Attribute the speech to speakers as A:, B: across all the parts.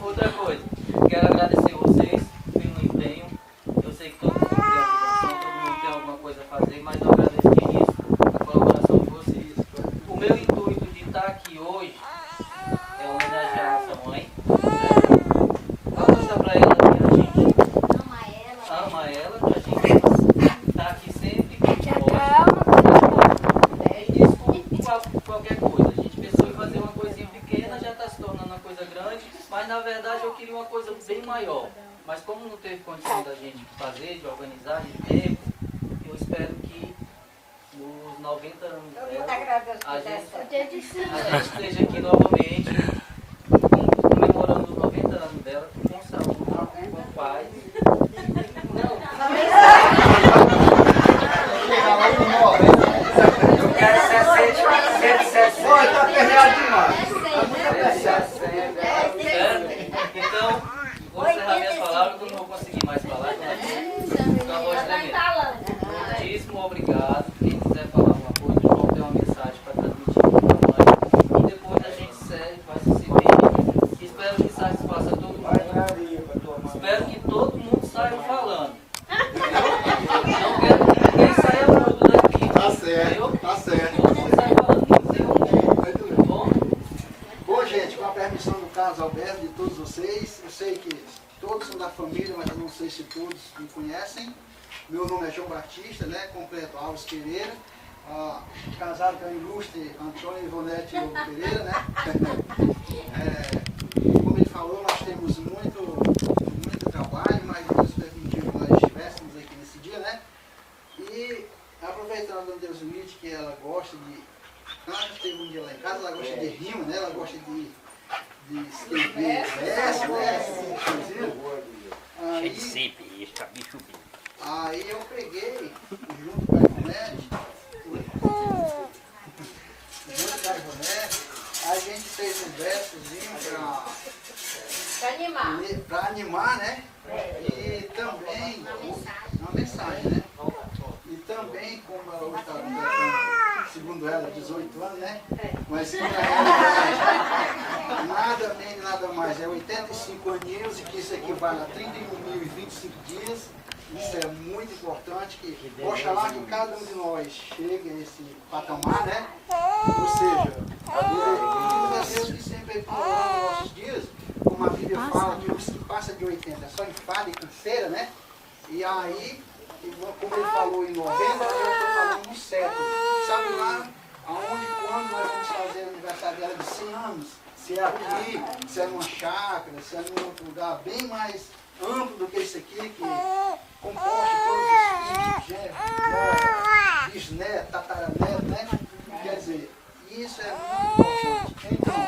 A: Outra coisa, quero agradecer vocês pelo empenho. Eu sei que todo mundo tem a todo mundo tem alguma coisa a fazer, mas eu agradeço de início a colaboração de vocês. O meu intuito de estar aqui hoje é homenagear a nossa mãe. Vamos mostrar pra ela que a gente ama ela, que a gente está aqui sempre que pode. E desculpa qualquer coisa. A gente pensou em fazer uma coisinha pequena, já está se tornando uma coisa grande, mas na verdade eu queria uma coisa bem maior. Mas como não teve condição da gente fazer, de organizar, de tempo, eu espero que nos 90 anos dela, a gente esteja aqui novamente, comemorando os 90 anos dela, com saúde, com paz. Eu quero 160.
B: Olha, tá perdendo demais.
A: Então, vou encerrar minhas palavras, que eu não vou conseguir mais falar. Com a voz tremenda. Muitíssimo obrigado. Quem quiser falar alguma coisa, o João tem uma mensagem para transmitir para a mãe. E depois a gente vai se seguir. Espero que satisfaça todo mundo. Espero que todo mundo saia falando. Não quero que ninguém saia mudo daqui.
B: Tá certo, tá certo.
A: Todo mundo saia falando. Tá bom?
B: Bom, gente, com a permissão do Carlos Alberto, de todos vocês, eu sei que todos são da família, mas eu não sei se todos me conhecem. Meu nome é João Batista, né? Completo Alves Pereira, casado com a ilustre Antônio Ivonete Lobo Pereira, né? Como ele falou, nós temos muito trabalho, mas Deus permitiu que nós estivéssemos aqui nesse dia, né? E aproveitando a Deus Luiz, que ela gosta de... Ela teve um dia lá em casa, ela gosta de rima, né? Ela gosta de escrever verso, né? Aí eu peguei, junto com a Ivonete, a gente fez um versozinho para animar, né? E também uma mensagem, né? E também, como ela hoje está completando, segundo ela, 18 anos, né? Mas como nada menos, nada mais, é 85 aninhos e que isso equivale a 31.025 dias. Isso é muito importante, que oxalá que cada um de nós chegue a esse patamar, né? Ou seja, a Deus que sempre prolonga os nossos dias, como a Bíblia fala, que os que passa de 80 é só enfado e canseira, né? E aí, como ele falou em novembro, eu estou falando no século. Sabe lá, aonde, quando nós vamos fazer o aniversário dela de 100 anos? Se é aqui, se é numa chácara, se é num outro lugar bem mais amplo do que esse aqui, que comporte todos os filhos, genros, bisnetos, tataranetos, né? Quer dizer, isso é muito importante. Então,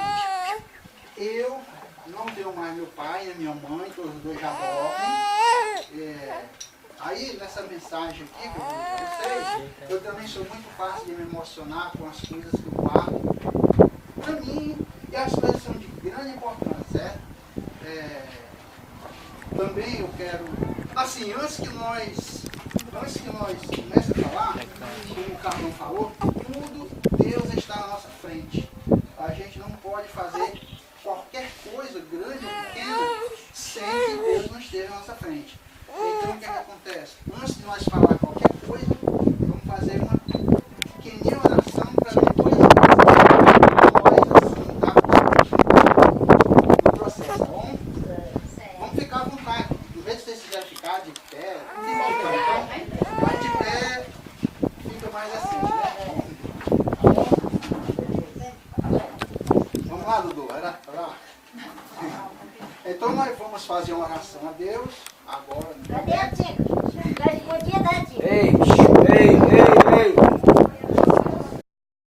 B: eu não tenho mais meu pai e minha mãe, todos os dois já dormem. Aí, nessa mensagem aqui que eu vou para vocês, eu também sou muito fácil de me emocionar com as coisas que eu guardo para mim, e as coisas são de grande importância, certo? Também eu quero, assim, antes que nós comece a falar, como o Carlão falou, tudo Deus está na nossa frente. A gente não pode fazer qualquer coisa, grande ou pequena, sem que Deus não esteja na nossa frente. Então o que acontece? Antes de nós falar qualquer coisa, vamos fazer uma pequenina oração para depois nós assim, no processo, tá bom? Vamos ficar à vontade. Em vez de vocês quiserem ficar de pé, então, mas de pé fica mais assim, né? Vamos lá, Dudu, era lá. Então nós vamos fazer uma oração a Deus agora.
C: Cadê a tia? Podia dar a tia.
A: Ei, ei, ei.